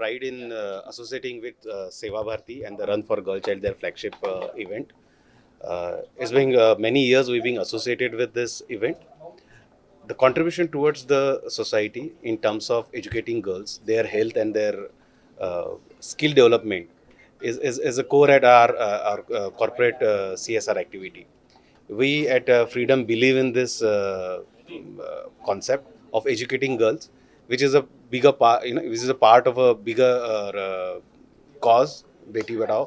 pride in associating with Seva Bharati and the Run for Girl Child, their flagship event. It's been many years we've been associated with this event. The contribution towards the society in terms of educating girls, their health and their skill development is a core at our corporate CSR activity. We at Freedom believe in this concept of educating girls, which is a bigger part, which is a part of a bigger cause, Beti Padhao,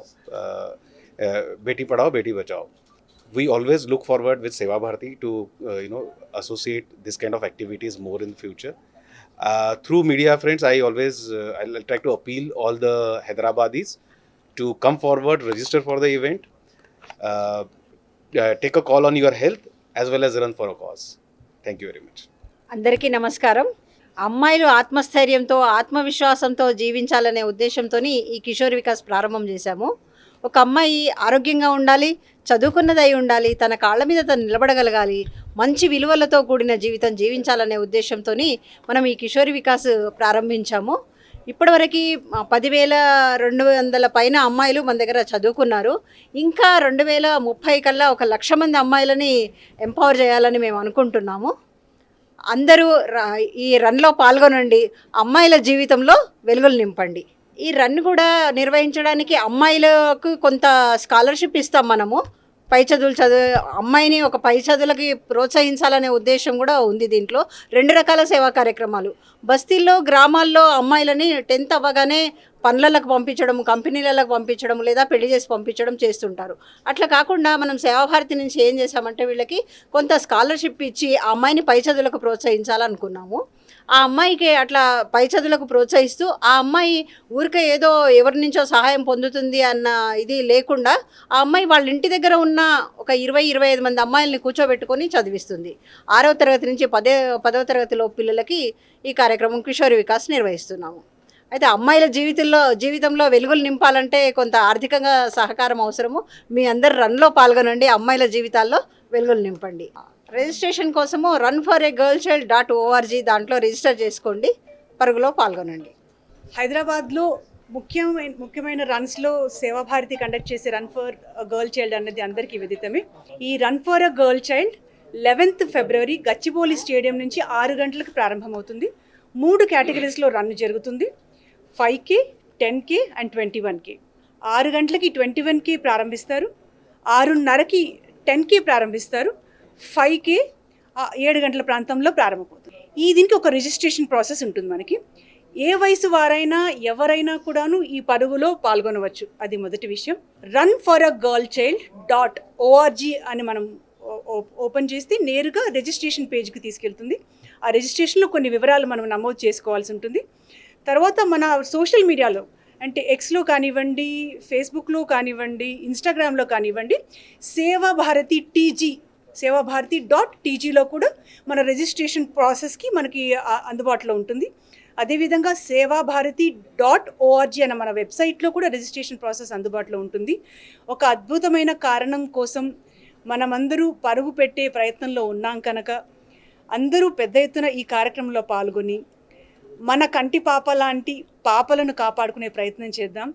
Beti Bachao. We always look forward with Seva Bharati to associate this kind of activities more in the future. Through media friends, I'll try to appeal all the Hyderabadis to come forward, register for the event, uh, take a call on your health as well as run for a cause. Thank you very much. అందరికీ నమస్కారం. అమ్మాయిలు ఆత్మస్థైర్యంతో ఆత్మవిశ్వాసంతో జీవించాలనే ఉద్దేశంతో ఈ కిషోర్ వికాస్ ప్రారంభం చేశాము. ఒక అమ్మాయి ఆరోగ్యంగా ఉండాలి, చదువుకున్నదై ఉండాలి, తన కాళ్ళ మీద తను నిలబడగలగాలి, మంచి విలువలతో కూడిన జీవితం జీవించాలనే ఉద్దేశంతో మనం ఈ కిషోర్ వికాస్ ప్రారంభించాము. ఇప్పటివరకు 10,200 పైన అమ్మాయిలు మన దగ్గర చదువుకున్నారు. ఇంకా 2030 కల్లా 1,00,000 మంది అమ్మాయిలని ఎంపవర్ చేయాలని మేము అనుకుంటున్నాము. అందరూ ఈ రన్లో పాల్గొనండి, అమ్మాయిల జీవితంలో వెలుగులు నింపండి. ఈ రన్ కూడా నిర్వహించడానికి అమ్మాయిలకు కొంత స్కాలర్షిప్ ఇస్తాం మనము. పై చదువులు అమ్మాయిని ఒక పై చదువులకి ప్రోత్సహించాలనే ఉద్దేశం కూడా ఉంది. దీంట్లో 2 రకాల సేవా కార్యక్రమాలు. బస్తీల్లో గ్రామాల్లో అమ్మాయిలని 10th అవ్వగానే పనులకు పంపించడం, కంపెనీలకు పంపించడం, లేదా పెళ్లి చేసి పంపించడం చేస్తుంటారు. అట్లా కాకుండా మనం సేవాభారతి నుంచి ఏం చేసామంటే వీళ్ళకి కొంత స్కాలర్షిప్ ఇచ్చి ఆ అమ్మాయిని పై చదువులకు ప్రోత్సహించాలనుకున్నాము. ఆ అమ్మాయికి అట్లా పై చదువులకు ప్రోత్సహిస్తూ ఆ అమ్మాయి ఊరికే ఏదో ఎవరి నుంచో సహాయం పొందుతుంది అన్న ఇది లేకుండా ఆ అమ్మాయి వాళ్ళ ఇంటి దగ్గర ఉన్న ఒక 20-25 మంది అమ్మాయిల్ని కూర్చోబెట్టుకొని చదివిస్తుంది. 6వ తరగతి నుంచి 10వ తరగతిలో పిల్లలకి ఈ కార్యక్రమం కిషోర్ వికాస్ నిర్వహిస్తున్నాము. అయితే అమ్మాయిల జీవితంలో వెలుగులు నింపాలంటే కొంత ఆర్థికంగా సహకారం అవసరము. మీ అందరు రన్లో పాల్గొనండి, అమ్మాయిల జీవితాల్లో వెలుగులు నింపండి. రిజిస్ట్రేషన్ కోసము runforagirlchild.org దాంట్లో రిజిస్టర్ చేసుకోండి, పరుగులో పాల్గొనండి. హైదరాబాద్లో ముఖ్యమైన రన్స్లో సేవాభారతి కండక్ట్ చేసే రన్ ఫర్ గర్ల్ చైల్డ్ అన్నది అందరికీ విదితమే. ఈ run for a girl child 11th February Gachibowli stadium నుంచి 6 గంటలకు ప్రారంభమవుతుంది. 3 కేటగిరీస్లో రన్ జరుగుతుంది. 5K, 10K and 21K. 6 గంటలకి 21K ప్రారంభిస్తారు, 6:30కి 10K ప్రారంభిస్తారు, 5K 7 గంటల ప్రాంతంలో ప్రారంభమవుతుంది. దీనికి ఒక రిజిస్ట్రేషన్ ప్రాసెస్ ఉంటుంది మనకి. ఏ వయసు వారైనా ఎవరైనా కూడాను ఈ పరుగులో పాల్గొనవచ్చు, అది మొదటి విషయం. runforagirlchild.org అని మనం ఓపెన్ చేస్తే నేరుగా రిజిస్ట్రేషన్ పేజ్కి తీసుకెళ్తుంది. ఆ రిజిస్ట్రేషన్లో కొన్ని వివరాలు మనం నమోదు చేసుకోవాల్సి ఉంటుంది. తర్వాత మన సోషల్ మీడియాలో అంటే ఎక్స్లో కానివ్వండి, ఫేస్బుక్లో కానివ్వండి, ఇన్స్టాగ్రామ్లో కానివ్వండి, సేవాభారతి.tgలో కూడా మన రిజిస్ట్రేషన్ ప్రాసెస్కి మనకి అందుబాటులో ఉంటుంది. అదేవిధంగా సేవాభారతి.org అన్న మన వెబ్సైట్లో కూడా రిజిస్ట్రేషన్ ప్రాసెస్ అందుబాటులో ఉంటుంది. ఒక అద్భుతమైన కారణం కోసం మనమందరూ పరుగు పెట్టే ప్రయత్నంలో ఉన్నాం కనుక అందరూ పెద్ద ఎత్తున ఈ కార్యక్రమంలో పాల్గొని మన కంటి పాప లాంటి పాపలను కాపాడుకునే ప్రయత్నం చేద్దాం.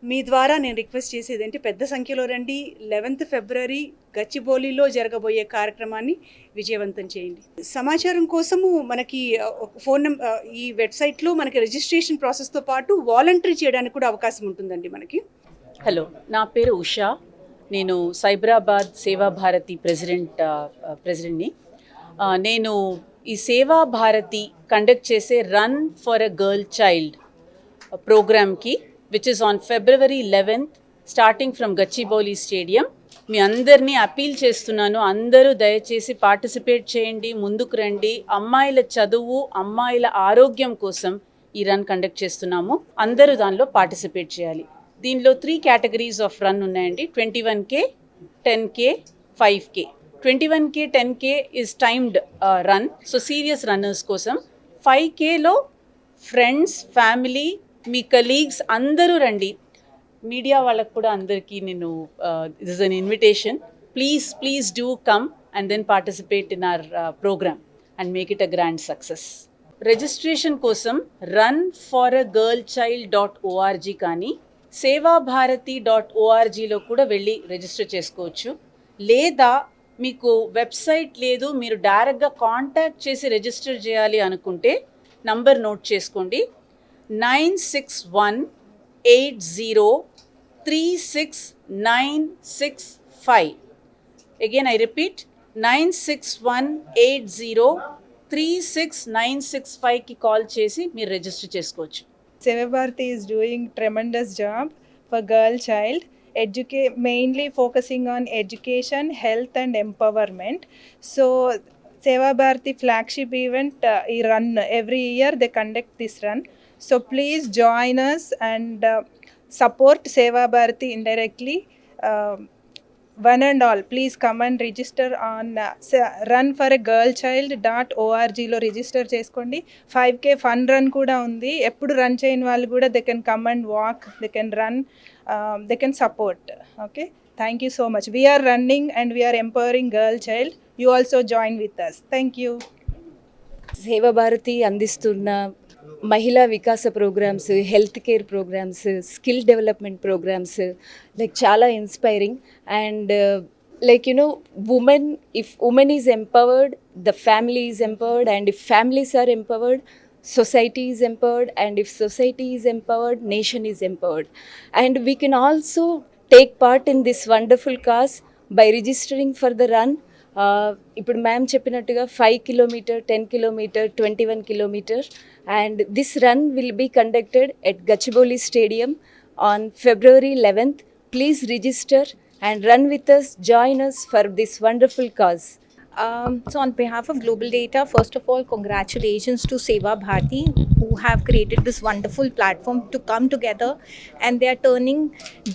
మీ ద్వారా నేను రిక్వెస్ట్ చేసేది అంటే పెద్ద సంఖ్యలో రండి. 11th ఫిబ్రవరి గచ్చిబౌలిలో జరగబోయే కార్యక్రమాన్ని విజయవంతం చేయండి. సమాచారం కోసము మనకి ఫోన్ ఈ వెబ్సైట్లో మనకి రిజిస్ట్రేషన్ ప్రాసెస్తో పాటు వాలంటరీ చేయడానికి కూడా అవకాశం ఉంటుందండి మనకి. హలో, నా పేరు ఉషా. నేను సైబరాబాద్ సేవా భారతి ప్రెసిడెంట్ని. నేను ఈ సేవా భారతి కండక్ట్ చేసే run for a girl child ప్రోగ్రామ్కి which is on February 11th starting from Gachibowli stadium. మీ అందరినీ అపీల్ చేస్తున్నాను, అందరూ దయచేసి పార్టిసిపేట్ చేయండి, ముందుకు రండి. అమ్మాయిల చదువు, అమ్మాయిల ఆరోగ్యం కోసం ఈ రన్ కండక్ట్ చేస్తున్నాము. అందరూ దానిలో పార్టిసిపేట్ చేయాలి. దీనిలో 3 కేటగిరీస్ ఆఫ్ రన్ ఉన్నాయండి. 21K, 10K, 5K. 21K, 10K is timed run, so serious runners కోసం. 5Kలో ఫ్రెండ్స్, ఫ్యామిలీ, మీ కలీగ్స్ అందరూ రండి. మీడియా వాళ్ళకు కూడా అందరికీ నేను this is an invitation. Please do come and then participate in our program and make it a grand success. Registration కోసం runforagirlchild.org కానీ sevabharati.orgలో కూడా వెళ్ళి రిజిస్టర్ చేసుకోవచ్చు. లేదా మీకు వెబ్సైట్ లేదు, మీరు డైరెక్ట్గా కాంటాక్ట్ చేసి రిజిస్టర్ చేయాలి అనుకుంటే నంబర్ నోట్ చేసుకోండి, 9618036965. Again I repeat, 9618036965కి కాల్ చేసి మీరు రిజిస్టర్ చేసుకోవచ్చు. Seva Bharati is doing tremendous job for girl child, mainly focusing on education, health and empowerment. So Seva Bharati flagship event, run every year they conduct this run. So please join us and support Seva Bharati indirectly. One and all, please come and register on runforagirlchild.org లో register చేసుకోండి. 5K fun run కూడా ఉంది. ఎప్పుడు run చేయని వాళ్ళు కూడా they can come and walk, they can run, they can support. Okay, thank you so much. We're running and we're empowering girl child. You also join with us. Thank you. Seva Bharati అందిస్తున్న మహిళా వికాస programmes, health care programmes, skill development programmes like చాలా inspiring. And like you know, if women is empowered, the family is empowered, and if families are empowered, society is empowered, and if society is empowered, nation is empowered. And we can also take part in this wonderful cause by registering for the run. ఇప్పుడు ma'am చెప్పినట్టుగా 5 kilometre, 10 kilometre, 21 kilometre, and this run will be conducted at Gachibowli stadium on February 11th. Please register and run with us, join us for this wonderful cause. So on behalf of Global Data, first of all, congratulations to Seva Bharati, who have created this wonderful platform to come together, and they are turning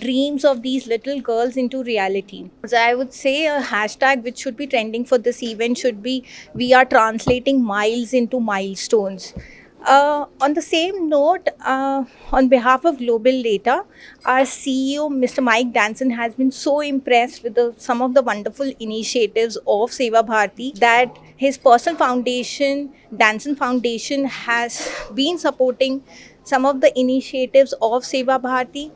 dreams of these little girls into reality. So I would say a hashtag which should be trending for this event should be "We are translating miles into milestones." On the same note, on behalf of Global Data, our CEO, Mr. Mike Danson, has been so impressed with some of the wonderful initiatives of Seva Bharati that his personal foundation, Danson Foundation, has been supporting some of the initiatives of Seva Bharati.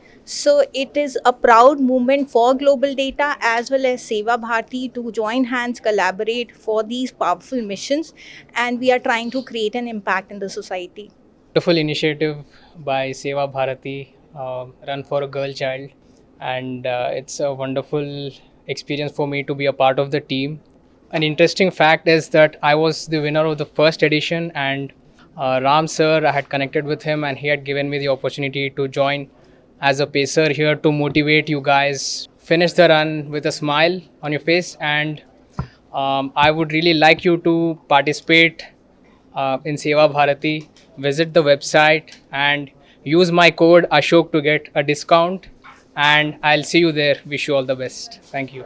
So it is a proud moment for Global Data as well as Seva Bharati to join hands, collaborate for these powerful missions, and we are trying to create an impact in the society. Wonderful initiative by Seva Bharati, Run for a Girl Child, and it's a wonderful experience for me to be a part of the team. An interesting fact is that I was the winner of the first edition, and Ram sir, I had connected with him and he had given me the opportunity to join as a pacer here to motivate you guys. Finish the run with a smile on your face, and I would really like you to participate in Seva Bharati. Visit the website and use my code Ashok to get a discount, and I'll see you there. Wish you all the best. Thank you.